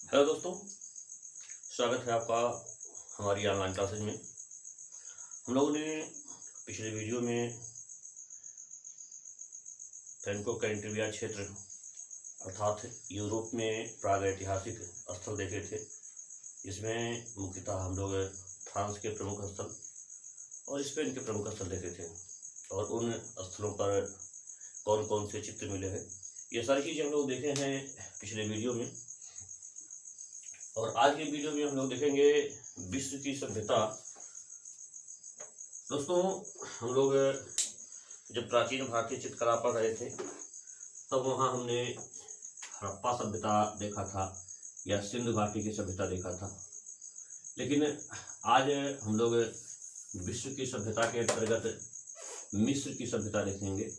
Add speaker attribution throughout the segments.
Speaker 1: Hello दोस्तों, स्वागत है आपका हमारी ऑनलाइन क्लासेज में। हम लोगों ने पिछले वीडियो में फ्रैंको कैंटेबिरिया क्षेत्र अर्थात यूरोप में प्रागैतिहासिक स्थल देखे थे, जिसमें मुख्यतः हम लोग फ्रांस के प्रमुख स्थल और स्पेन के प्रमुख स्थल देखे थे और उन स्थलों पर कौन कौन से चित्र मिले हैं, ये सारी चीज़ें हम लोग देखे हैं पिछले वीडियो में। और आज के वीडियो में हम लोग देखेंगे विश्व की सभ्यता। दोस्तों, हम लोग जब प्राचीन भारतीय चित्रकला पढ़ रहे थे तब वहाँ हमने हड़प्पा सभ्यता देखा था या सिंधु घाटी की सभ्यता देखा था, लेकिन आज हम लोग विश्व की सभ्यता के अंतर्गत मिस्र की सभ्यता देखेंगे।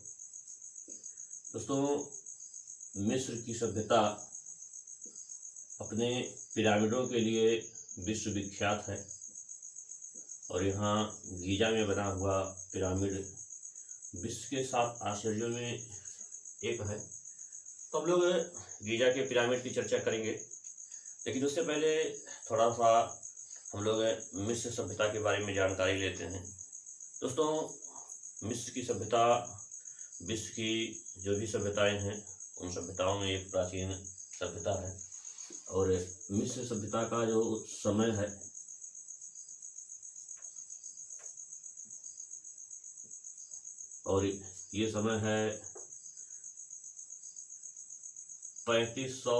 Speaker 1: दोस्तों, मिस्र की सभ्यता अपने पिरामिडों के लिए विश्व विख्यात है और यहाँ गीजा में बना हुआ पिरामिड विश्व के 7 आश्चर्यों में एक है। तो हम लोग गीजा के पिरामिड की चर्चा करेंगे, लेकिन उससे पहले थोड़ा सा हम लोग मिस्र सभ्यता के बारे में जानकारी लेते हैं। दोस्तों, मिस्र की सभ्यता विश्व की जो भी सभ्यताएं हैं उन सभ्यताओं में एक प्राचीन सभ्यता है और मिस्र सभ्यता का जो समय है और ये समय है 3500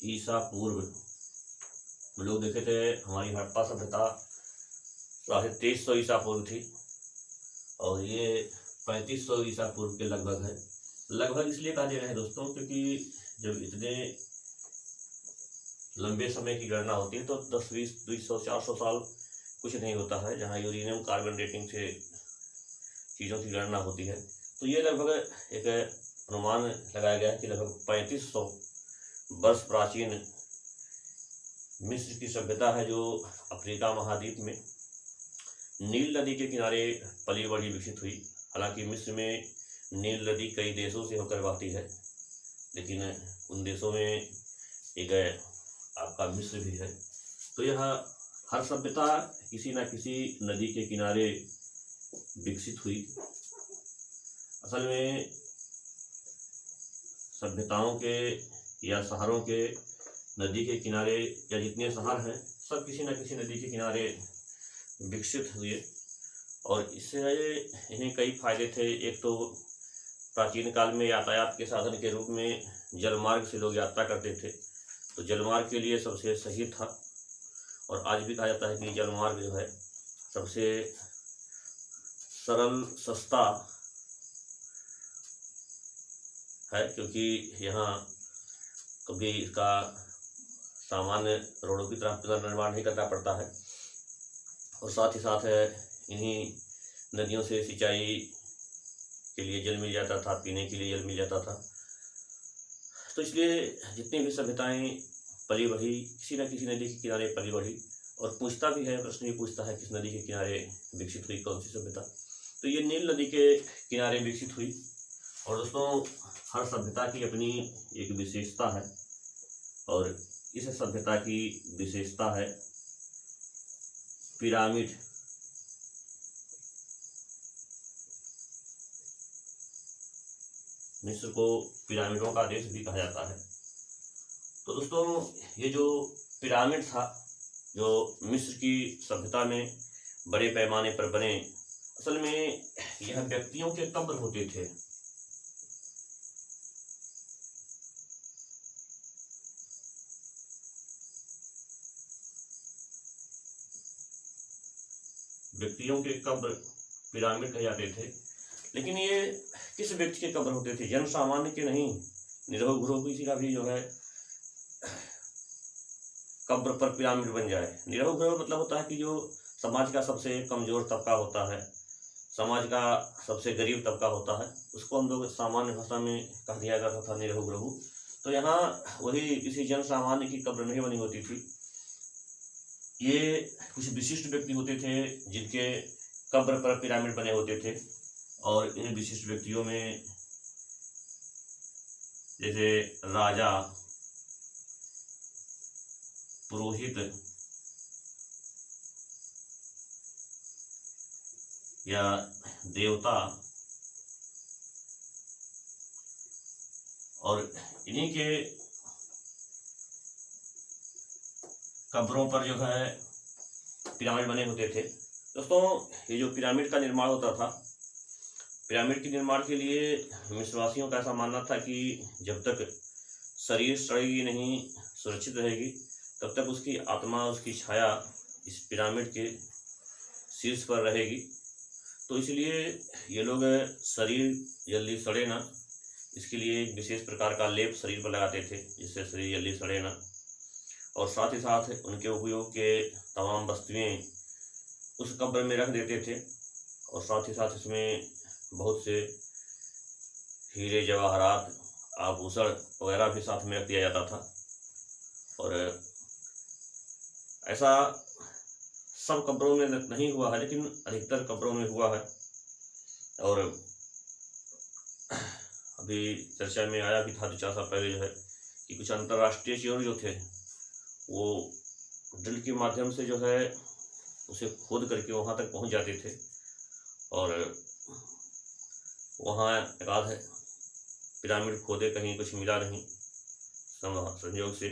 Speaker 1: ईसा पूर्व। हम लोग देखे थे हमारी हड़प्पा सभ्यता 2350 ईसा पूर्व थी और ये 3500 ईसा पूर्व के लगभग है। लगभग इसलिए कहा जा रहा है दोस्तों, क्योंकि जब इतने लंबे समय की गणना होती है तो 10, 20, 200, 400 साल कुछ नहीं होता है। जहाँ यूरेनियम कार्बन डेटिंग से चीज़ों की गणना होती है तो ये लगभग एक अनुमान लगाया गया है कि लगभग 3500 वर्ष प्राचीन मिस्र की सभ्यता है, जो अफ्रीका महाद्वीप में नील नदी के किनारे पली बढ़ी विकसित हुई। हालांकि मिस्र में नील नदी कई देशों से होकर बहती है, लेकिन उन देशों में एक आपका मिस्र भी है। तो यह हर सभ्यता किसी न किसी नदी के किनारे विकसित हुई। असल में सभ्यताओं के या शहरों के नदी के किनारे या जितने शहर हैं सब किसी न किसी नदी के किनारे विकसित हुए और इससे इन्हें कई फायदे थे। एक तो प्राचीन काल में यातायात के साधन के रूप में जलमार्ग से लोग यात्रा करते थे, तो जलमार्ग के लिए सबसे सही था और आज भी कहा जाता है कि जलमार्ग जो है सबसे सरल सस्ता है, क्योंकि यहाँ कभी इसका सामान्य रोडों की तरह पुनर्निर्माण नहीं करना पड़ता है और साथ ही साथ इन्हीं नदियों से सिंचाई के लिए जल मिल जाता था, पीने के लिए जल मिल जाता था। तो इसलिए जितनी भी सभ्यताएं पली बढ़ी किसी न किसी नदी के किनारे पली बढ़ी और पूछता भी है, प्रश्न भी पूछता है किस नदी के किनारे विकसित हुई, कौन सी सभ्यता। तो ये नील नदी के किनारे विकसित हुई। और दोस्तों, हर सभ्यता की अपनी एक विशेषता है और इस सभ्यता की विशेषता है पिरामिड। मिस्र को पिरामिडों का देश भी कहा जाता है। तो दोस्तों, ये जो पिरामिड था जो मिस्र की सभ्यता में बड़े पैमाने पर बने, असल में यह व्यक्तियों के कब्र होते थे। व्यक्तियों के कब्र पिरामिड कहे जाते थे, लेकिन ये किस व्यक्ति के कब्र होते थे? जन सामान्य के नहीं, निरहो गुरहो किसी का भी जो है कब्र पर पिरामिड बन जाए। निरहो गुरहो मतलब होता है कि जो समाज का सबसे कमजोर तबका होता है, समाज का सबसे गरीब तबका होता है, उसको हम लोग सामान्य भाषा में कह दिया जाता था निरहो गुरहो। तो यहाँ वही किसी जन सामान्य की कब्र नहीं बनी होती थी। ये कुछ विशिष्ट व्यक्ति होते थे जिनके कब्र पर पिरामिड बने होते थे और इन विशिष्ट व्यक्तियों में जैसे राजा, पुरोहित या देवता और इन्हीं के कब्रों पर जो है पिरामिड बने होते थे। दोस्तों, ये जो पिरामिड का निर्माण होता था, पिरामिड के निर्माण के लिए मिस्रवासियों का ऐसा मानना था कि जब तक शरीर सड़ेगी नहीं, सुरक्षित रहेगी, तब तक उसकी आत्मा, उसकी छाया इस पिरामिड के शीर्ष पर रहेगी। तो इसलिए ये लोग शरीर जल्दी सड़े ना, इसके लिए एक विशेष प्रकार का लेप शरीर पर लगाते थे जिससे शरीर जल्दी सड़े ना, और साथ ही साथ उनके उपयोग के तमाम वस्तुएं उस कब्र में रख देते थे, और साथ ही साथ इसमें बहुत से हीरे जवाहरात, आभूषण वगैरह भी साथ में रख दिया जाता था। और ऐसा सब कब्रों में नहीं हुआ है, लेकिन अधिकतर कब्रों में हुआ है। और अभी चर्चा में आया भी था 2-4 साल पहले जो है कि कुछ अंतर्राष्ट्रीय चोर जो थे वो ड्रिल के माध्यम से जो है उसे खोद करके वहाँ तक पहुँच जाते थे, और वहाँ एकाध पिरामिड खोदे, कहीं कुछ मिला नहीं संयोग से,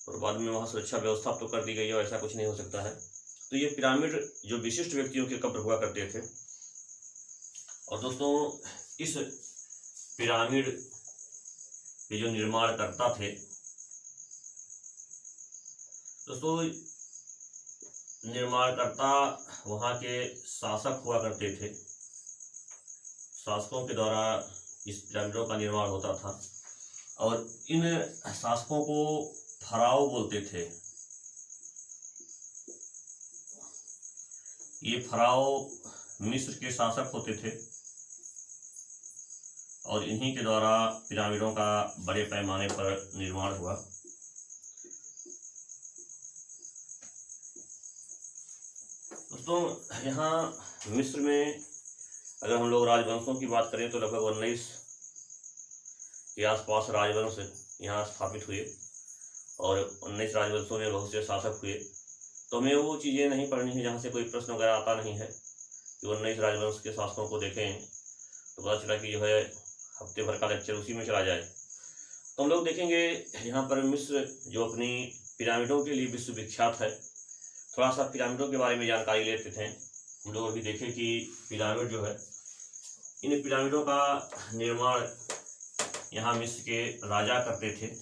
Speaker 1: और बाद में वहाँ सुरक्षा व्यवस्था तो कर दी गई है, ऐसा कुछ नहीं हो सकता है। तो ये पिरामिड जो विशिष्ट व्यक्तियों के कब्र हुआ करते थे। और दोस्तों, इस पिरामिड के जो निर्माणकर्ता थे, दोस्तों निर्माणकर्ता वहाँ के शासक हुआ करते थे। शासकों के द्वारा इस पिरामिडों का निर्माण होता था, और इन शासकों को फराओ बोलते थे। ये फराओ मिस्र के शासक होते थे, और इन्हीं के द्वारा पिरामिडों का बड़े पैमाने पर निर्माण हुआ। दोस्तों, यहाँ मिस्र में अगर हम लोग राजवंशों की बात करें तो लगभग 19 के आसपास राजवंश यहाँ स्थापित हुए, और 19 राजवंशों में बहुत से शासक हुए। तो हमें वो चीज़ें नहीं पढ़नी है जहाँ से कोई प्रश्न वगैरह आता नहीं है कि 19 राजवंश के शासकों को देखें तो पता चला कि जो है हफ्ते भर का लेक्चर उसी में चला जाए। तो हम लोग देखेंगे यहाँ पर मिस्र जो अपनी पिरामिडों के लिए विश्व विख्यात है। थोड़ा सा पिरामिडों के बारे में जानकारी लेते थे। हम लोग अभी देखें कि पिरामिड जो है, इन पिरामिडों का निर्माण यहाँ मिस्र के राजा करते थे,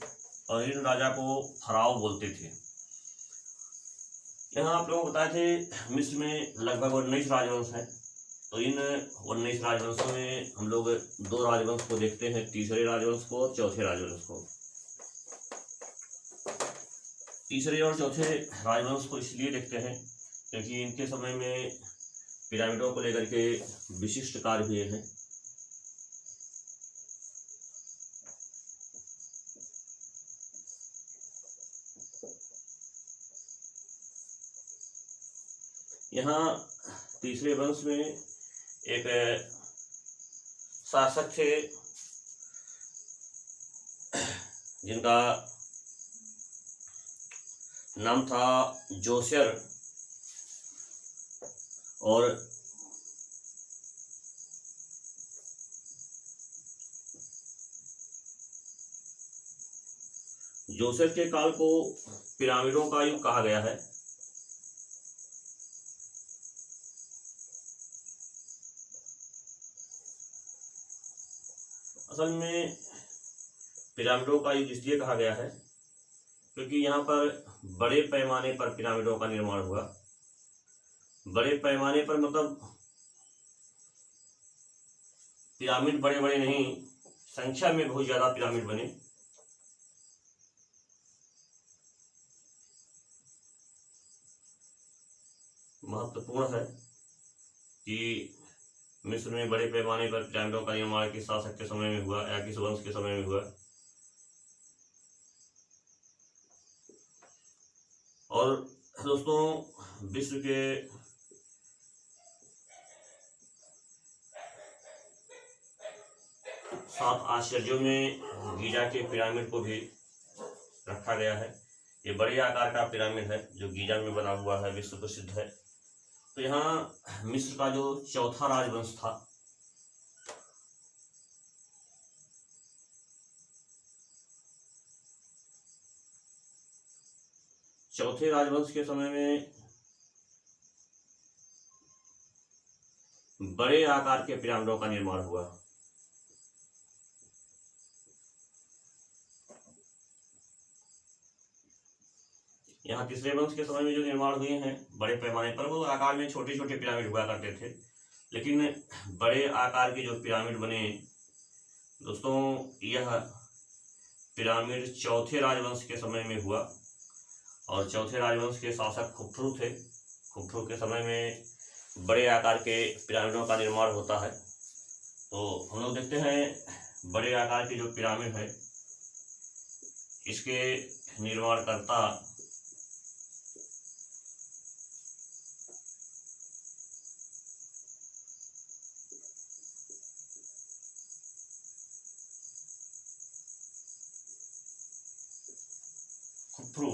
Speaker 1: और इन राजा को फराओ बोलते थे। यहाँ आप लोगों को बताए थे मिस्र में लगभग 19 राजवंश हैं। तो इन 19 राजवंशों में हम लोग 2 राजवंश को देखते हैं, तीसरे राजवंश को और चौथे राजवंश को। तीसरे और चौथे राजवंश को इसलिए देखते हैं क्योंकि इनके समय में पिरामिडों को लेकर के विशिष्ट कार्य हुए हैं। यहाँ तीसरे वंश में एक शासक थे जिनका नाम था जोसेर, और जोसेर के काल को पिरामिडों का युग कहा गया है। असल में पिरामिडों का युग इसलिए कहा गया है क्योंकि यहाँ पर बड़े पैमाने पर पिरामिडों का निर्माण हुआ। बड़े पैमाने पर मतलब पिरामिड बड़े बड़े नहीं, संख्या में बहुत ज़्यादा पिरामिड बने। महत्वपूर्ण है कि मिस्र में बड़े पैमाने पर पिरामिडों का निर्माण किस शासक के समय में हुआ या किस वंश के समय में हुआ। और दोस्तों, विश्व के सात आश्चर्यों में गीजा के पिरामिड को भी रखा गया है। ये बड़े आकार का पिरामिड है जो गीजा में बना हुआ है, विश्व प्रसिद्ध है। तो यहाँ मिस्र का जो चौथा राजवंश था, चौथे राजवंश के समय में बड़े आकार के पिरामिडों का निर्माण हुआ। यहाँ तीसरे वंश के समय में जो निर्माण हुए हैं बड़े पैमाने पर, वो आकार में छोटे छोटे पिरामिड हुआ करते थे। लेकिन बड़े आकार के जो पिरामिड बने दोस्तों, यह पिरामिड चौथे राजवंश के समय में हुआ। और चौथे राजवंश के शासक खुफ्रू थे। खुफ्रू के समय में बड़े आकार के पिरामिडों का निर्माण होता है। तो हम लोग देखते हैं बड़े आकार के जो पिरामिड है, इसके निर्माणकर्ता खुफ्रू।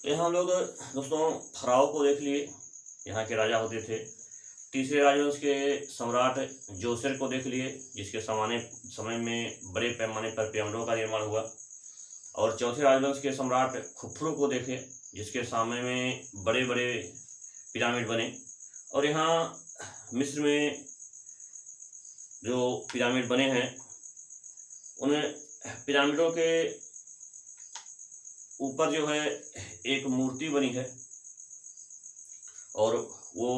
Speaker 1: यहाँ हम लोग दोस्तों फराओ को देख लिए, यहाँ के राजा होते थे। तीसरे राजवंश के सम्राट जोसेर को देख लिए, जिसके समय में बड़े पैमाने पर पिरामिडों का निर्माण हुआ। और चौथे राजवंश के सम्राट खुफ्रू को देखे, जिसके समय में बड़े बड़े पिरामिड बने। और यहाँ मिस्र में जो पिरामिड बने हैं, उन पिरामिडों के ऊपर जो है एक मूर्ति बनी है, और वो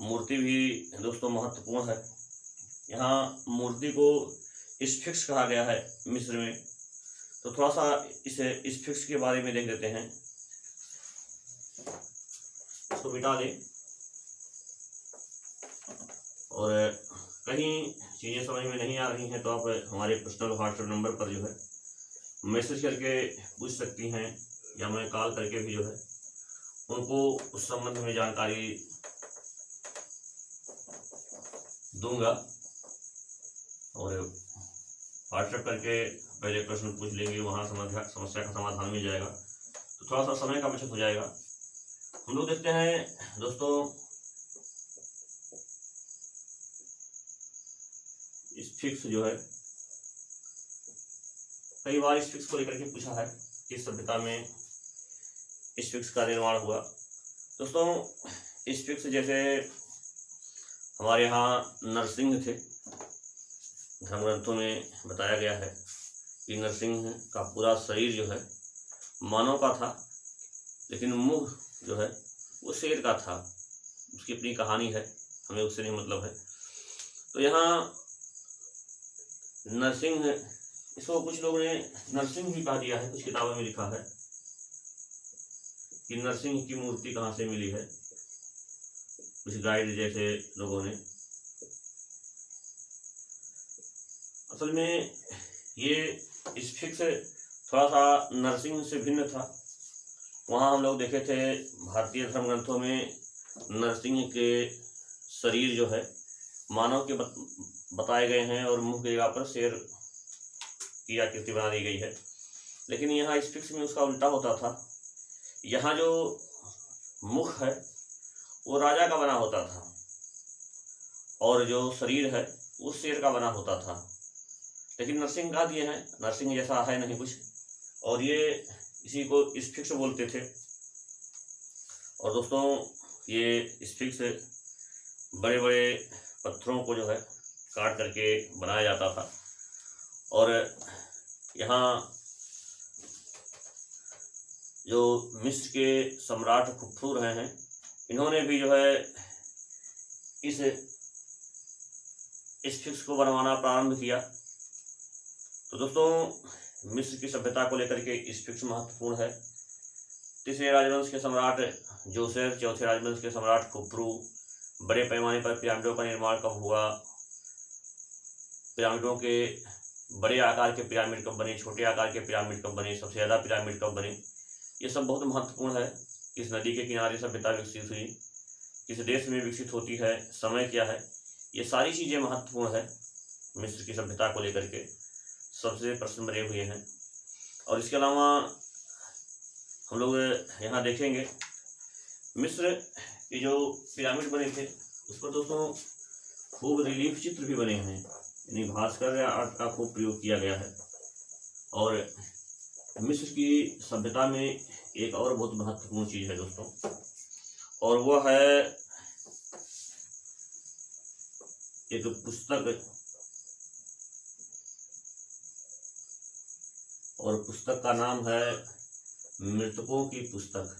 Speaker 1: मूर्ति भी दोस्तों महत्वपूर्ण है। यहाँ मूर्ति को स्फिंक्स कहा गया है मिस्र में। तो थोड़ा सा इस स्फिंक्स के बारे में देख लेते हैं। इसको मिटा दें, और कहीं चीज़ें समझ में नहीं आ रही हैं तो आप हमारे पर्सनल व्हाट्सएप नंबर पर जो है मैसेज करके पूछ सकती हैं, या मैं कॉल करके भी जो है उनको उस संबंध में जानकारी दूंगा। और व्हाट्सएप करके पहले प्रश्न पूछ लेंगे, वहाँ समस्या का समाधान मिल जाएगा, तो थोड़ा सा समय का बचत हो जाएगा। हम लोग देखते हैं दोस्तों स्फिंक्स जो है, कई बार स्फिंक्स को लेकर के पूछा है किस सभ्यता में स्फिंक्स का निर्माण हुआ। दोस्तों स्फिंक्स जैसे हमारे यहाँ नरसिंह थे, धर्म ग्रंथों में बताया गया है कि नरसिंह का पूरा शरीर जो है मानव का था, लेकिन मुंह जो है वो शेर का था। उसकी अपनी कहानी है, हमें उससे नहीं मतलब है। तो यहाँ नरसिंह, इसको कुछ लोगों ने नरसिंह भी कहा दिया है, कुछ किताबों में लिखा है कि नरसिंह की मूर्ति कहाँ से मिली है, कुछ गाइड जैसे लोगों ने। असल में ये स्फिंक्स थोड़ा सा नरसिंह से भिन्न था। वहाँ हम लोग देखे थे भारतीय धर्म ग्रंथों में नरसिंह के शरीर जो है मानव के बताए गए हैं, और मुंह की जगह पर शेर की आकृति बना दी गई है। लेकिन यहाँ स्फिंक्स में उसका उल्टा होता था। यहाँ जो मुख है वो राजा का बना होता था, और जो शरीर है वो शेर का बना होता था। लेकिन नरसिंह कहा दिए हैं, नरसिंह जैसा है नहीं कुछ, और ये इसी को स्फिंक्स बोलते थे। और दोस्तों ये स्फिंक्स बड़े बड़े पत्थरों को जो है काट करके बनाया जाता था। और यहाँ जो मिस्र के सम्राट खुफ्रू रहे हैं, इन्होंने भी जो है इस स्फिंक्स को बनवाना प्रारंभ किया। तो दोस्तों मिस्र की सभ्यता को लेकर के स्फिंक्स महत्वपूर्ण है। तीसरे राजवंश के सम्राट जोसेर, चौथे राजवंश के सम्राट खुफ्रू, बड़े पैमाने पर पिरामिडों का निर्माण कब हुआ, पिरामिडों के बड़े आकार के पिरामिड कब बने, छोटे आकार के पिरामिड कब बने, सबसे ज़्यादा पिरामिड कब बने, ये सब बहुत महत्वपूर्ण है। किस नदी के किनारे सभ्यता विकसित हुई, किस देश में विकसित होती है, समय क्या है, ये सारी चीज़ें महत्वपूर्ण है। मिस्र की सभ्यता को लेकर के सबसे प्रश्न बने हुए हैं। और इसके अलावा हम लोग यहाँ देखेंगे मिस्र के जो पिरामिड बने थे उस पर दोस्तों खूब रिलीफ चित्र भी बने हैं, यानी भास्कर आर्ट का खूब प्रयोग किया गया है। और मिस्र की सभ्यता में एक और बहुत महत्वपूर्ण चीज़ है दोस्तों, और वो है एक पुस्तक, और पुस्तक का नाम है मृतकों की पुस्तक।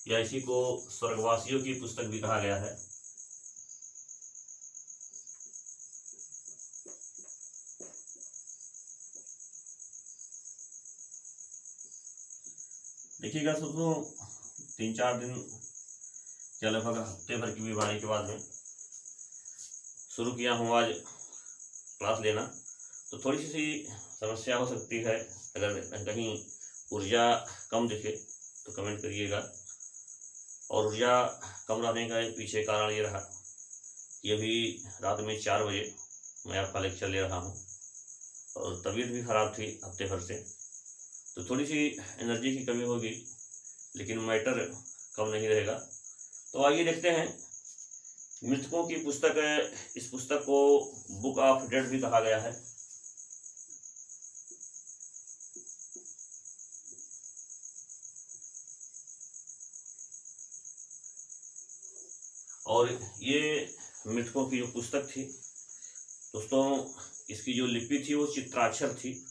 Speaker 1: या इसी को स्वर्गवासियों की पुस्तक भी कहा गया है। देखिएगा दोस्तों, 3-4 दिन या लगभग हफ्ते भर की बीमारी के बाद में शुरू किया हूँ आज क्लास लेना, तो थोड़ी सी समस्या हो सकती है। अगर कहीं ऊर्जा कम दिखे तो कमेंट करिएगा। और ऊर्जा कम रहने का पीछे कारण ये रहा कि अभी रात में 4 बजे मैं आपका लेक्चर ले रहा हूँ और तबीयत भी ख़राब थी हफ्ते भर से, तो थोड़ी सी एनर्जी की कमी होगी, लेकिन मैटर कम नहीं रहेगा। तो आइए देखते हैं मृतकों की पुस्तक। इस पुस्तक को बुक ऑफ डेड भी कहा गया है। और ये मृतकों की जो पुस्तक थी दोस्तों, इसकी जो लिपि थी वो चित्राक्षर थी,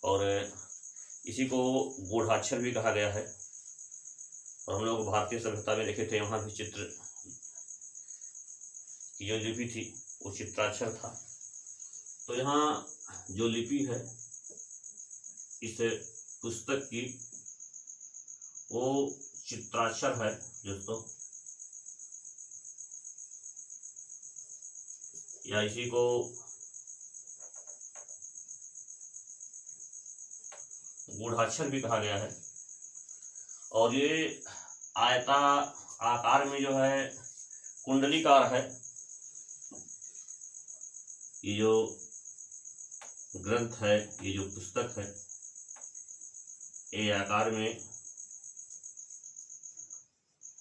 Speaker 1: और इसी को गूढ़ाक्षर भी कहा गया है। और हम लोग भारतीय सभ्यता में देखे थे, वहाँ भी चित्र की जो लिपि थी वो चित्राक्षर था। तो यहाँ जो लिपि है इस पुस्तक की वो चित्राक्षर है दोस्तों, या इसी को गूढ़ाक्षर भी कहा गया है। और ये आयता आकार में जो है कुंडलीकार है। ये जो ग्रंथ है, ये जो पुस्तक है, ये आकार में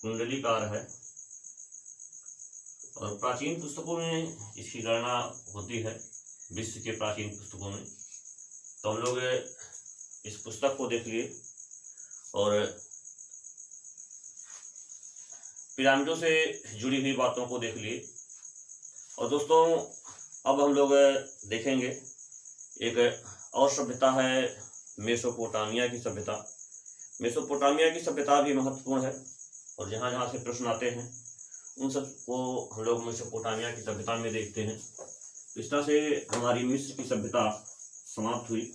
Speaker 1: कुंडलीकार है। और प्राचीन पुस्तकों में इसकी गणना होती है, विश्व के प्राचीन पुस्तकों में। तो हम लोग इस पुस्तक को देख लिए और पिरामिडों से जुड़ी हुई बातों को देख लिए। और दोस्तों अब हम लोग देखेंगे एक और सभ्यता है मेसोपोटामिया की सभ्यता। मेसोपोटामिया की सभ्यता भी महत्वपूर्ण है, और जहाँ जहाँ से प्रश्न आते हैं उन सब को हम लोग मेसोपोटामिया की सभ्यता में देखते हैं। इस तरह से हमारी मिस्र की सभ्यता समाप्त हुई,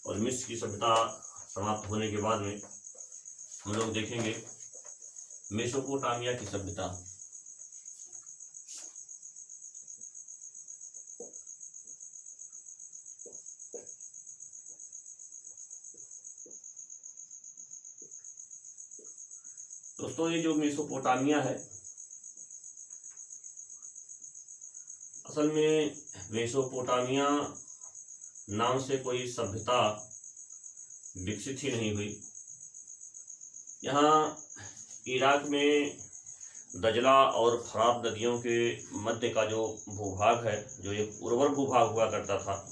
Speaker 1: और मिस्र की सभ्यता समाप्त होने के बाद में हम लोग देखेंगे मेसोपोटामिया की सभ्यता। दोस्तों ये जो मेसोपोटामिया है, असल में मेसोपोटामिया नाम से कोई सभ्यता विकसित ही नहीं हुई। यहाँ इराक में दजला और फरात नदियों के मध्य का जो भूभाग है, जो एक उर्वर भूभाग हुआ करता था,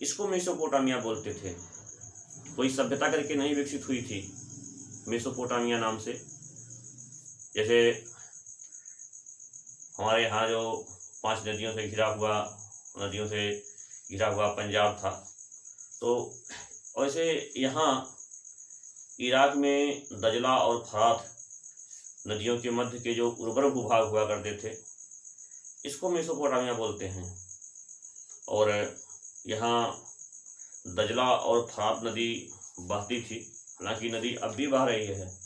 Speaker 1: इसको मेसोपोटामिया बोलते थे। कोई सभ्यता करके नहीं विकसित हुई थी मेसोपोटामिया नाम से। जैसे हमारे यहाँ जो 5 नदियों से घिरा हुआ पंजाब था, तो वैसे यहाँ इराक में दजला और फरात नदियों के मध्य के जो उर्वर भूभाग हुआ करते थे, इसको मेसोपोटामिया बोलते हैं। और यहाँ दजला और फरात नदी बहती थी, हालांकि नदी अब भी बह रही है।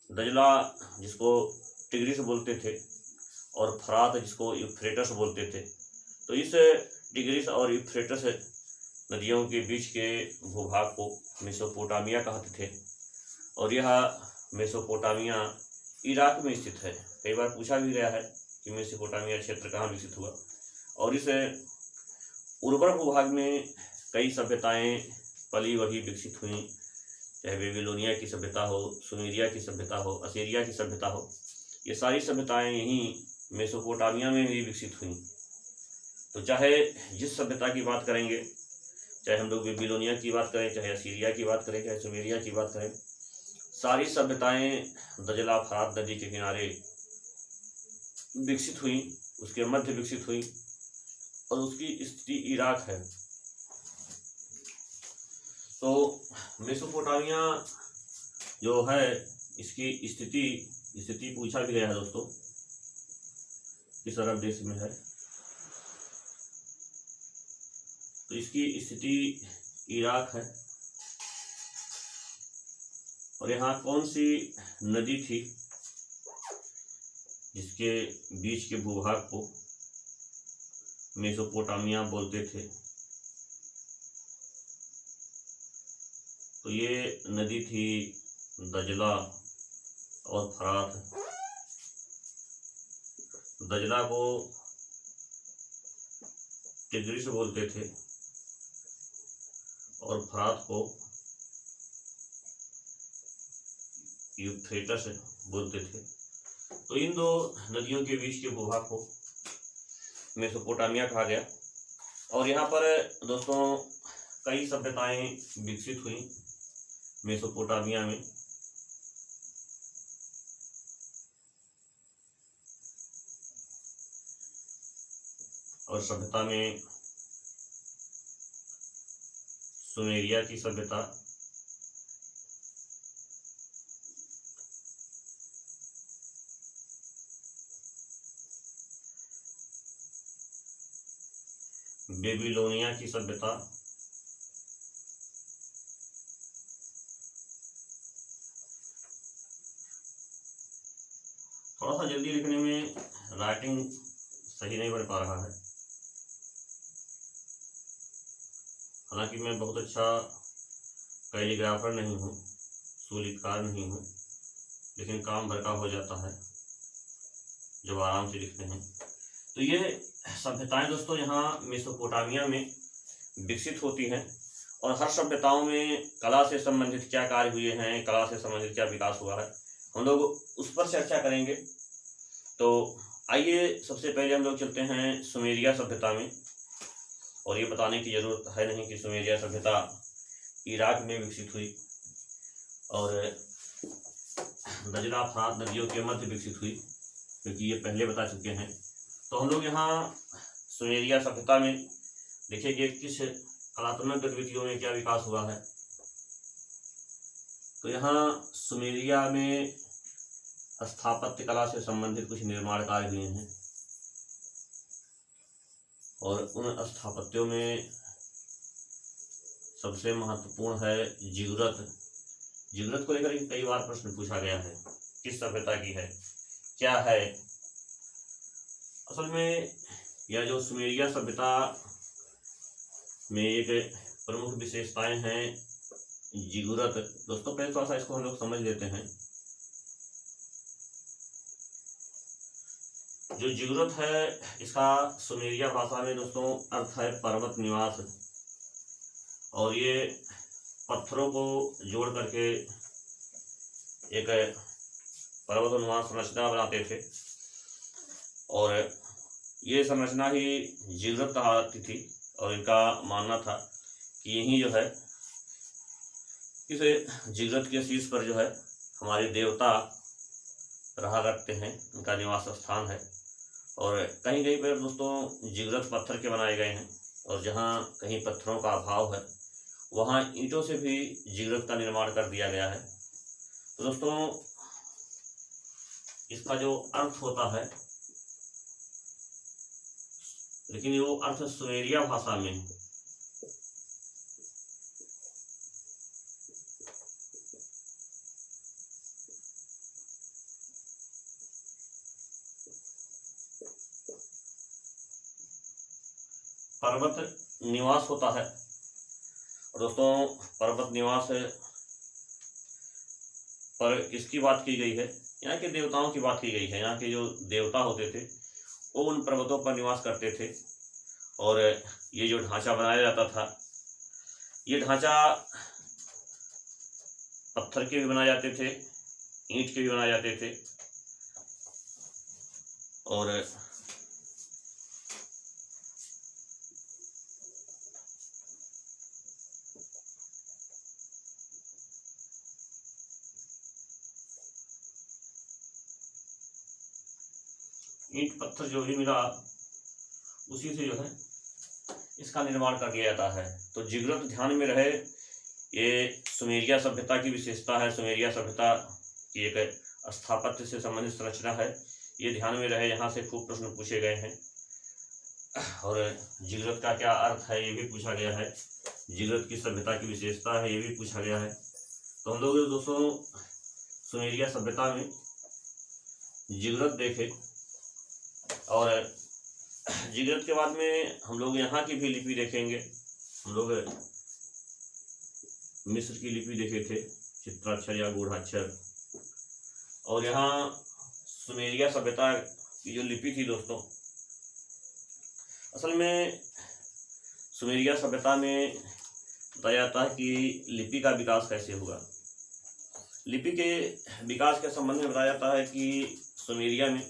Speaker 1: दजला जिसको टिग्रिस बोलते थे और फरात जिसको यूफ्रेटस बोलते थे। तो इस टिग्रिस और यूफ्रेटस नदियों के बीच के भूभाग को मेसोपोटामिया कहते थे और यह मेसोपोटामिया इराक में स्थित है। कई बार पूछा भी गया है कि मेसोपोटामिया क्षेत्र कहाँ विकसित हुआ। और इस उर्वर भूभाग में कई सभ्यताएं पली बढ़ी विकसित हुई, चाहे बेबीलोनिया की सभ्यता हो, सुमेरिया की सभ्यता हो, असीरिया की सभ्यता हो। ये सारी सभ्यताएं यहीं मेसोपोटामिया में ही विकसित हुई। तो चाहे जिस सभ्यता की बात करेंगे, चाहे हम लोग बेबीलोनिया की बात करें, चाहे असीरिया की बात करें, चाहे सुमेरिया की बात करें, सारी सभ्यताएं दजला फरात नदी के किनारे विकसित हुई, उसके मध्य विकसित हुई और उसकी स्थिति इराक है। तो मेसोपोटामिया जो है इसकी स्थिति पूछा भी गया है दोस्तों, किस अरब देश में है। तो इसकी स्थिति इराक है और यहाँ कौन सी नदी थी जिसके बीच के भूभाग को मेसोपोटामिया बोलते थे। तो ये नदी थी दजला और फरात। दजला को टिग्रिस बोलते थे और फरात को यूफ्रेटस बोलते थे। तो इन दो नदियों के बीच के भूभाग को मेसोपोटामिया कहा गया। और यहाँ पर दोस्तों कई सभ्यताएं विकसित हुई मेसोपोटामिया में। और सभ्यता में सुमेरिया की सभ्यता, बेबीलोनिया की सभ्यता, थोड़ा सा जल्दी लिखने में राइटिंग सही नहीं बन पा रहा है। हालांकि मैं बहुत अच्छा कैलीग्राफर नहीं हूँ, सुलिखकार नहीं हूँ, लेकिन काम भर का हो जाता है जब आराम से लिखते हैं। तो ये सभ्यताएं दोस्तों यहाँ मेसोपोटामिया में विकसित होती हैं और हर सभ्यताओं में कला से संबंधित क्या कार्य हुए हैं, कला से संबंधित क्या विकास हुआ है, हम लोग उस पर चर्चा करेंगे। तो आइए सबसे पहले हम लोग चलते हैं सुमेरिया सभ्यता में। और ये बताने की जरूरत है नहीं कि सुमेरिया सभ्यता इराक में विकसित हुई और दजला फरात नदियों के मध्य विकसित हुई, क्योंकि ये पहले बता चुके हैं। तो हम लोग यहाँ सुमेरिया सभ्यता में देखेंगे किस कलात्मक गतिविधियों में क्या विकास हुआ है। तो यहाँ सुमेरिया में स्थापत्य कला से संबंधित कुछ निर्माण कार्य हुए हैं और उन स्थापत्यों में सबसे महत्वपूर्ण है जिगुरत। जिगुरत को लेकर कई बार प्रश्न पूछा गया है, किस सभ्यता की है, क्या है। असल में यह जो सुमेरिया सभ्यता में एक प्रमुख विशेषताएं हैं जिगुरत। दोस्तों पहले थोड़ा सा इसको हम लोग समझ लेते हैं। जो जिगुरत है इसका सुमेरिया भाषा में दोस्तों अर्थ है पर्वत निवास। और ये पत्थरों को जोड़ करके एक पर्वतनुमा संरचना बनाते थे और ये संरचना ही जिगुरत कहलाती थी। और इनका मानना था कि यही जो है इस जिगुरत के शीर्ष पर जो है हमारे देवता रहा करते हैं, उनका निवास स्थान है। और कहीं कहीं पर दोस्तों जिगुरत पत्थर के बनाए गए हैं और जहाँ कहीं पत्थरों का अभाव है वहाँ ईंटों से भी जिगुरत का निर्माण कर दिया गया है। तो दोस्तों इसका जो अर्थ होता है, लेकिन वो अर्थ सुमेरिया भाषा में है। पर्वत निवास होता है दोस्तों पर्वत निवास पर किसकी बात की गई है? यहाँ के देवताओं की बात की गई है। यहाँ के जो देवता होते थे वो उन पर्वतों पर निवास करते थे, और ये जो ढांचा बनाया जाता था, ये ढांचा पत्थर के भी बनाए जाते थे, ईंट के भी बनाए जाते थे, और ईंट पत्थर जो भी मिला उसी से जो है इसका निर्माण कर दिया जाता है। तो जिगरत ध्यान में रहे, ये सुमेरिया सभ्यता की विशेषता है। सुमेरिया सभ्यता की एक स्थापत्य से संबंधित संरचना है, ये ध्यान में रहे। यहाँ से खूब प्रश्न पूछे गए हैं, और जिगरत का क्या अर्थ है ये भी पूछा गया है। जिगरत की सभ्यता की विशेषता है, ये भी पूछा गया है। तो हम लोग दोस्तों सुमेरिया सभ्यता में जिगरत देखे, और जिगरत के बाद में हम लोग यहाँ की भी लिपि देखेंगे। हम लोग मिस्र की लिपि देखे थे, चित्राक्षर या गूढ़ाक्षर, और यहाँ सुमेरिया सभ्यता की जो लिपि थी दोस्तों, असल में सुमेरिया सभ्यता में बताया जाता है कि लिपि का विकास कैसे हुआ। लिपि के विकास के संबंध में बताया जाता है कि सुमेरिया में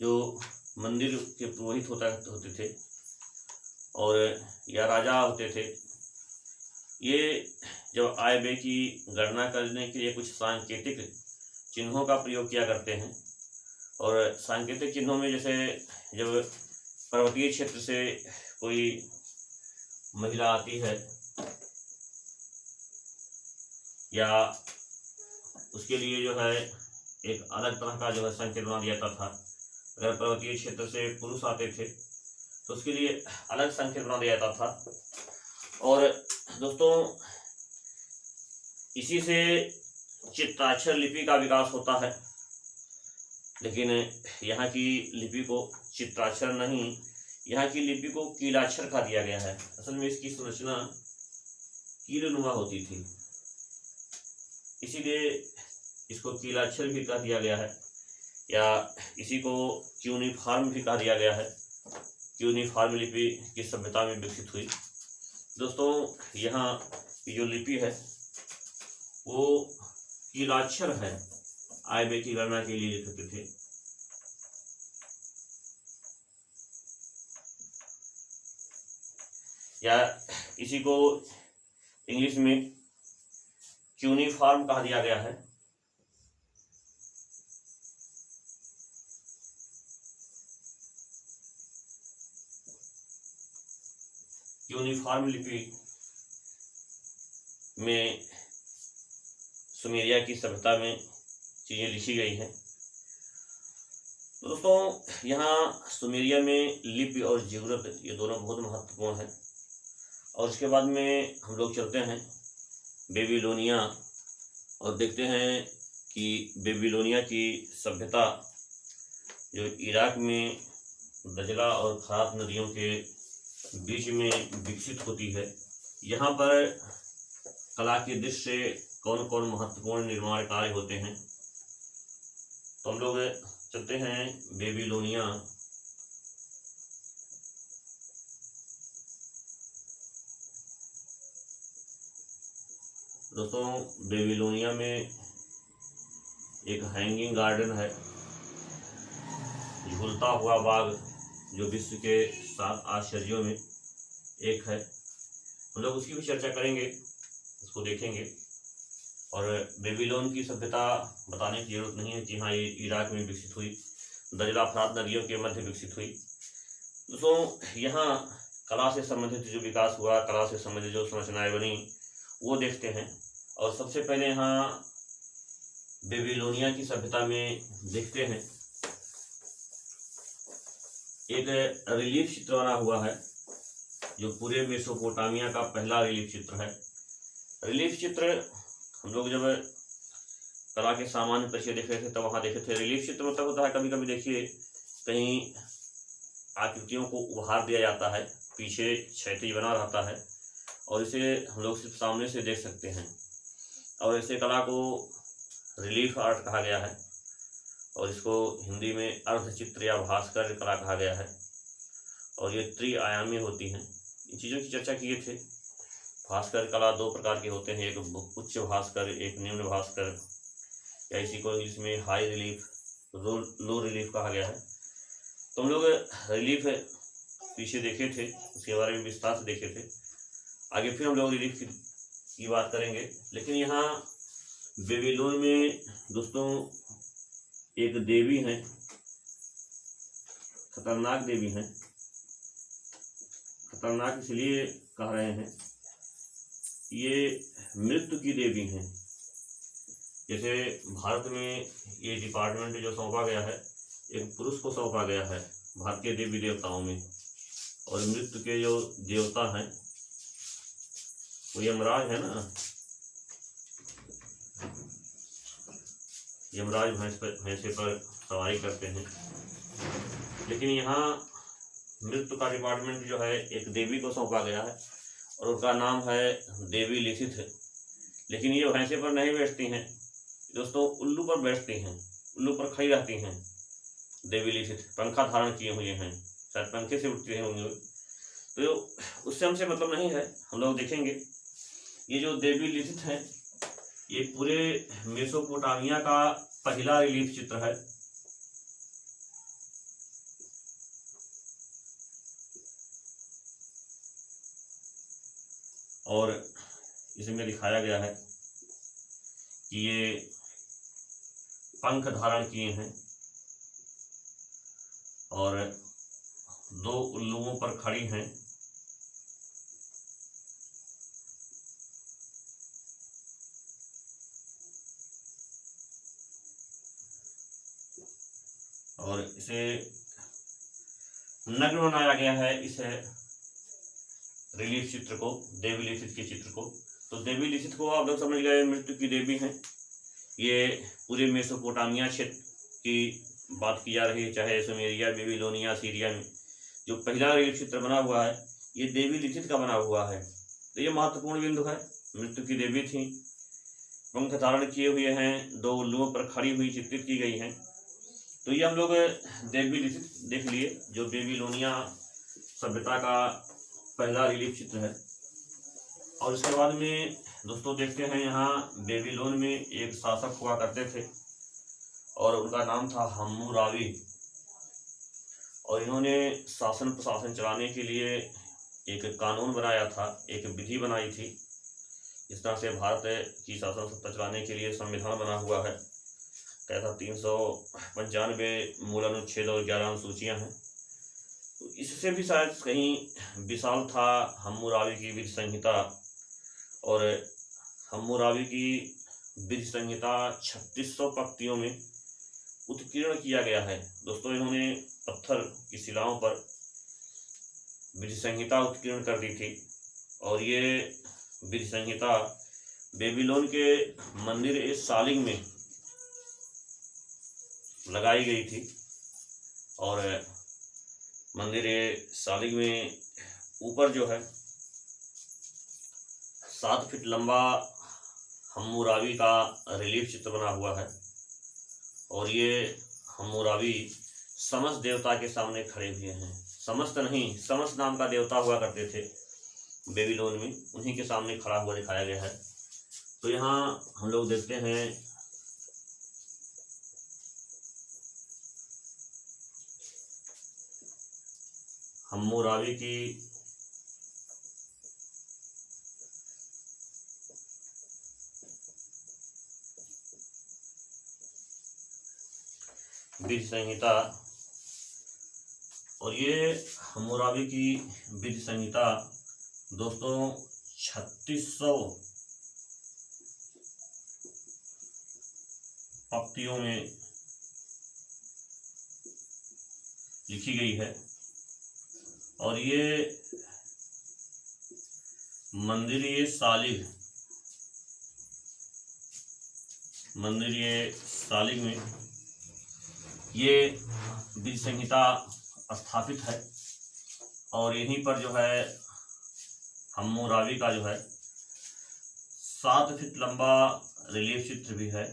Speaker 1: जो मंदिर के पुरोहित होते थे और या राजा होते थे, ये जब आय व्यय की गणना करने के लिए कुछ सांकेतिक चिन्हों का प्रयोग किया करते हैं। और सांकेतिक चिन्हों में जैसे जब पर्वतीय क्षेत्र से कोई महिला आती है या उसके लिए जो है एक अलग तरह का जो है संकेत बना दिया जाता था। अगर पर्वतीय क्षेत्र से पुरुष आते थे तो उसके लिए अलग संकेत बना दिया जाता था। और दोस्तों इसी से चित्राक्षर लिपि का विकास होता है, लेकिन यहाँ की लिपि को चित्राक्षर नहीं, यहाँ की लिपि को कीलाक्षर कहा दिया गया है। असल में इसकी संरचना कीलनुमा होती थी, इसीलिए इसको कीलाक्षर भी कहा दिया गया है, या इसी को क्यूनिफॉर्म भी कहा दिया गया है। क्यूनिफॉर्म लिपि किस सभ्यता में विकसित हुई? दोस्तों यहाँ की जो लिपि है वो कीलाक्षर है, आय व्यय की गणना के लिए लिखते थे। या इसी को इंग्लिश में क्यूनिफॉर्म कहा दिया गया है। यूनिफॉर्म लिपि में सुमेरिया की सभ्यता में चीज़ें लिखी गई हैं। दोस्तों यहाँ सुमेरिया में लिपि और जिगरत ये दोनों बहुत महत्वपूर्ण हैं। और उसके बाद में हम लोग चलते हैं बेबीलोनिया और देखते हैं कि बेबीलोनिया की सभ्यता जो इराक में दजला और फरात नदियों के बीच में विकसित होती है। यहाँ पर कला की दृष्टि से कौन कौन महत्वपूर्ण निर्माण कार्य होते हैं, तो हम लोग चलते हैं बेबीलोनिया। दोस्तों बेबीलोनिया में एक हैंगिंग गार्डन है, झूलता हुआ बाग, जो विश्व के 7 आश्चर्यों में एक है। हम लोग उसकी भी चर्चा करेंगे, उसको देखेंगे। और बेबीलोन की सभ्यता बताने की जरूरत नहीं है कि हाँ ये इराक में विकसित हुई, दजला फरात नदियों के मध्य विकसित हुई। दोस्तों यहाँ कला से संबंधित जो विकास हुआ, कला से संबंधित जो संरचनाएं बनी वो देखते हैं। और सबसे पहले यहाँ बेबीलोनिया की सभ्यता में देखते हैं एक रिलीफ चित्र बना हुआ है, जो पूरे मेसोपोटामिया का पहला रिलीफ चित्र है। रिलीफ चित्र हम लोग जब कला के सामान्य परिचय देख रहे थे तब वहाँ देखे थे। रिलीफ चित्र मतलब होता है, कभी कभी देखिए कहीं आकृतियों को उभार दिया जाता है पीछे क्षैतिज बना रहता है और इसे हम लोग सिर्फ सामने से देख सकते हैं। और ऐसे कला को रिलीफ आर्ट कहा गया है और इसको हिंदी में अर्धचित्र या भास्कर कला कहा गया है और ये त्रिआयामी होती हैं। इन चीज़ों की चर्चा किए थे। भास्कर कला दो प्रकार के होते हैं, एक उच्च भास्कर, एक निम्न भास्कर, या इसी को इंग्लिश में हाई रिलीफ, लो रिलीफ कहा गया है। तो हम लोग रिलीफ पीछे देखे थे, उसके बारे में विस्तार से देखे थे। आगे फिर हम लोग रिलीफ की बात करेंगे। लेकिन यहाँ बेबीलोन में दोस्तों एक देवी हैं, खतरनाक देवी हैं। खतरनाक इसलिए कह रहे हैं, ये मृत्यु की देवी हैं। जैसे भारत में ये डिपार्टमेंट जो सौंपा गया है, एक पुरुष को सौंपा गया है भारतीय देवी देवताओं में, और मृत्यु के जो देवता हैं वो यमराज है ना। यमराज भैंसे पर सवारी करते हैं। लेकिन यहाँ मृत्यु का डिपार्टमेंट जो है एक देवी को सौंपा गया है और उनका नाम है देवी लिखित है। लेकिन ये भैंसे पर नहीं बैठती हैं दोस्तों, उल्लू पर बैठती हैं, उल्लू पर खड़ी रहती हैं। देवी लिखित पंखा धारण किए हुए हैं, शायद पंखे से उठते होंगे। तो उससे हमसे मतलब नहीं है, हम लोग देखेंगे। ये जो देवी लिखित हैं ये पूरे मेसोपोटामिया का पहला रिलीफ चित्र है। और इसमें दिखाया गया है कि ये पंख धारण किए हैं और दो उल्लुओं पर खड़ी हैं। और इसे नग्न बनाया गया है, इस रिलीफ चित्र को, देवी लिखित के चित्र को। तो देवी लिखित को आप लोग समझ गए मृत्यु की देवी हैं। ये पूरे मेसोपोटामिया क्षेत्र की बात की जा रही है, चाहे सुमेरिया, बेबीलोनिया, सीरिया में जो पहला रिलीफ चित्र बना हुआ है ये देवी लिखित का बना हुआ है। तो ये महत्वपूर्ण बिंदु है। मृत्यु की देवी थी, पंख धारण किए हुए हैं, दो उल्लुओं पर खड़ी हुई चित्रित की गई हैं। तो ये हम लोग देवी लिखित देख लिए, जो बेबीलोनिया सभ्यता का पहला रिलीफ चित्र है। और इसके बाद में दोस्तों देखते हैं, यहाँ बेबीलोन में एक शासक हुआ करते थे और उनका नाम था हम्मुराबी। और इन्होंने शासन प्रशासन चलाने के लिए एक कानून बनाया था, एक विधि बनाई थी। इस तरह से भारत की शासन सत्ता चलाने के लिए संविधान बना हुआ है। क्या था, 395 मूल अनुच्छेद और 11 अनुसूचियाँ हैं। तो इससे भी शायद कहीं विशाल था हम्मुराबी की विधि संहिता। और हम्मुराबी की विधि संहिता 3600 पंक्तियों में उत्कीर्ण किया गया है। दोस्तों इन्होंने पत्थर की शिलाओं पर विधि संहिता उत्कीर्ण कर दी थी और ये विधि संहिता बेबीलोन के मंदिर सालिग में लगाई गई थी। और मंदिर सालिग में ऊपर जो है 7 फीट लंबा हम्मुराबी का रिलीफ चित्र बना हुआ है। और ये हम्मुराबी समस्त देवता के सामने खड़े हुए हैं। समस्त नहीं, समस्त नाम का देवता हुआ करते थे बेबीलोन में, उन्हीं के सामने खड़ा हुआ दिखाया गया है। तो यहाँ हम लोग देखते हैं हम्मुराबी की विधि संहिता। और ये हम्मुराबी की विधि संहिता दोस्तों 3600 पंक्तियों में लिखी गई है। और ये मंदिर सालिग में ये विधि संहिता स्थापित है। और यहीं पर जो है हम्मुराबी का जो है 7 फीट लंबा रिलीफ चित्र भी है।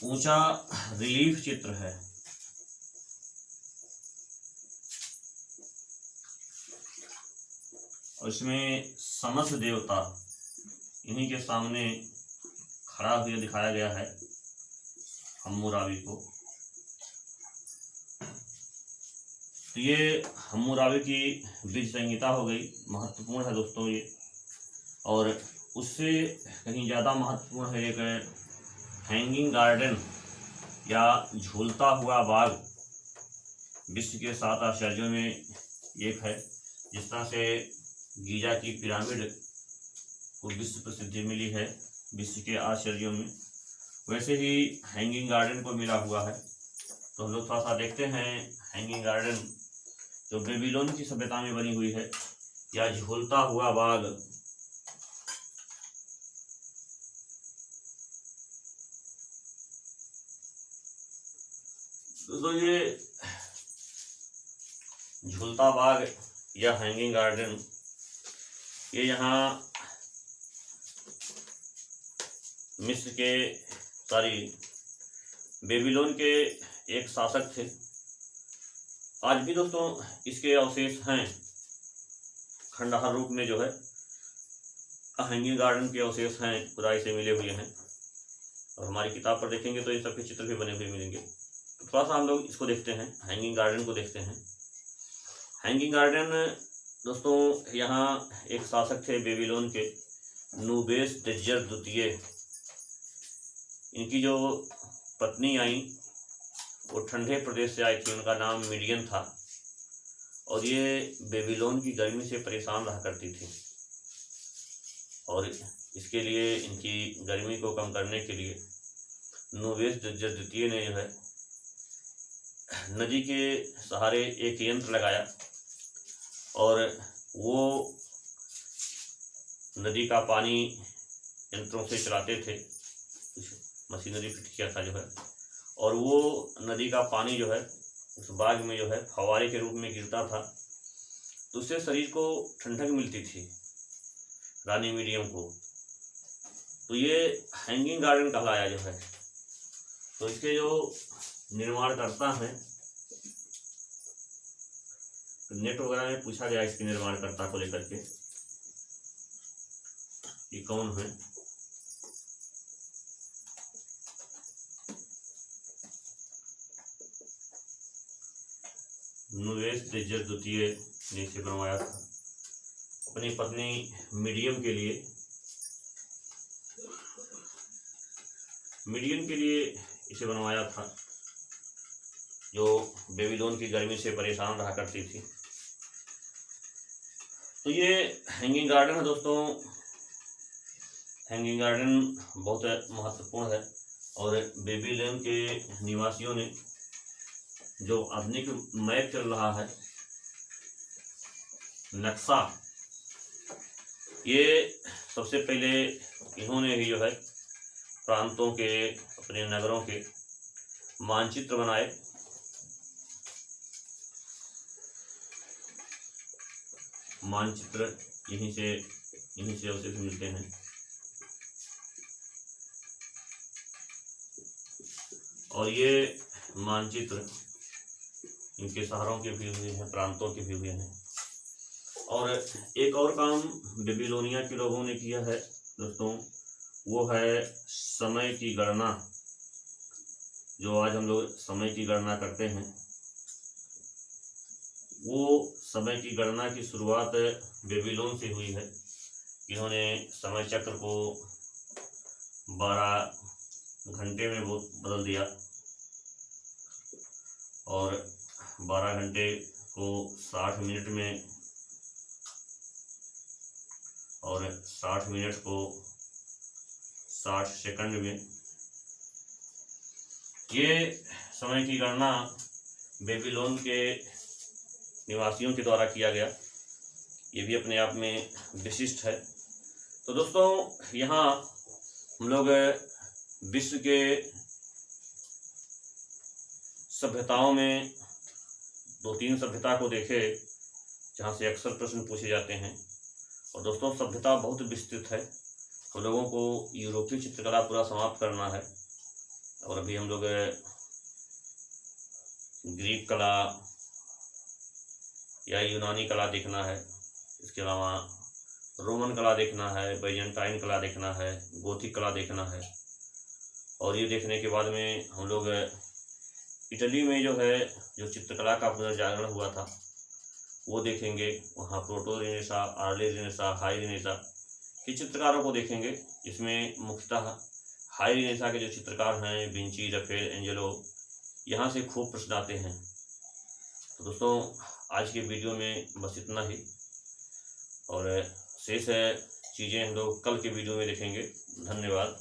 Speaker 1: ऊंचा रिलीफ चित्र है। और इसमें समस्त देवता इन्हीं के सामने खड़ा हुआ दिखाया गया है हम्मुराबी को। तो ये हम्मुराबी की बीज संहिता हो गई, महत्वपूर्ण है दोस्तों ये। और उससे कहीं ज़्यादा महत्वपूर्ण है एक हैंगिंग गार्डन या झूलता हुआ बाग, विश्व के 7 आश्चर्यों में एक है। जिस तरह से गीजा की पिरामिड को विश्व प्रसिद्धि मिली है विश्व के आश्चर्यों में, वैसे ही हैंगिंग गार्डन को मिला हुआ है। तो हम लोग थोड़ा सा देखते हैं हैंगिंग गार्डन जो बेबीलोन की सभ्यता में बनी हुई है या झूलता हुआ बाग। तो ये झूलता बाग या हैंगिंग गार्डन ये यहाँ मिस्र के बेबीलोन के एक शासक थे। आज भी दोस्तों इसके अवशेष हैं, खंडहर रूप में जो है हैंगिंग गार्डन के अवशेष हैं, खुदाई से मिले हुए हैं। और हमारी किताब पर देखेंगे तो इन सबके चित्र भी बने हुए मिलेंगे। तो थोड़ा सा हम लोग इसको देखते हैं, हैंगिंग गार्डन को देखते हैं। हैंगिंग गार्डन दोस्तों यहाँ एक शासक थे बेबीलोन के, नूबुशनेस्सर द्वितीय। इनकी जो पत्नी आई वो ठंडे प्रदेश से आई थी, उनका नाम मीडियन था। और ये बेबीलोन की गर्मी से परेशान रहा करती थी। और इसके लिए, इनकी गर्मी को कम करने के लिए नूबुशनेस्सर द्वितीय ने जो है नदी के सहारे एक यंत्र लगाया और वो नदी का पानी यंत्रों से चलाते थे, मशीनरी फिट किया था जो है। और वो नदी का पानी जो है उस बाग में जो है फव्वारे के रूप में गिरता था, तो उससे शरीर को ठंडक मिलती थी रानी मीडियम को। तो ये हैंगिंग गार्डन कहलाया जो है। तो इसके जो निर्माणकर्ता हैं, नेट वगैरह में पूछा गया इसके निर्माणकर्ता को लेकर के ये कौन है। नूबुशनेस्सर द्वितीय ने इसे बनवाया था अपनी पत्नी मीडियम के लिए। मीडियम के लिए इसे बनवाया था, जो बेबीलोन की गर्मी से परेशान रहा करती थी। तो ये हैंगिंग गार्डन है दोस्तों। हैंगिंग गार्डन बहुत महत्वपूर्ण है। और बेबीलोन के निवासियों ने जो आधुनिक मैप चल रहा है, नक्शा, ये सबसे पहले इन्होंने ही जो है प्रांतों के, अपने नगरों के मानचित्र बनाए। मानचित्र यहीं से अवशेष मिलते हैं। और ये मानचित्र इनके शहरों के भी हुए हैं, प्रांतों के भी हुए हैं। और एक और काम बेबीलोनिया के लोगों ने किया है दोस्तों, वो है समय की गणना। जो आज हम लोग समय की गणना करते हैं, वो समय की गणना की शुरुआत बेबीलोन से हुई है। इन्होंने समय चक्र को 12 घंटे में बदल दिया और 12 घंटे को 60 मिनट में और 60 मिनट को 60 सेकंड में। ये समय की गणना बेबीलोन के निवासियों के द्वारा किया गया। ये भी अपने आप में विशिष्ट है। तो दोस्तों यहाँ हम लोग विश्व के सभ्यताओं में 2-3 सभ्यता को देखे जहाँ से अक्सर प्रश्न पूछे जाते हैं। और दोस्तों सभ्यता बहुत विस्तृत है। हम लोगों को यूरोपीय चित्रकला पूरा समाप्त करना है और अभी हम लोग ग्रीक कला या यूनानी कला देखना है। इसके अलावा रोमन कला देखना है, बैजेंटाइन कला देखना है, गोथिक कला देखना है। और ये देखने के बाद में हम लोग इटली में जो चित्रकला का पुनर्जागरण हुआ था वो देखेंगे। वहाँ proto Renaissance, early Renaissance, high Renaissance के चित्रकारों को देखेंगे। इसमें मुख्यतः हाई रेनेसा के जो चित्रकार हैं विंची, रफेल, एंजेलो, यहाँ से खूब प्रश्न आते हैं। तो दोस्तों आज के वीडियो में बस इतना ही और शेष चीज़ें हम लोग कल के वीडियो में देखेंगे। धन्यवाद।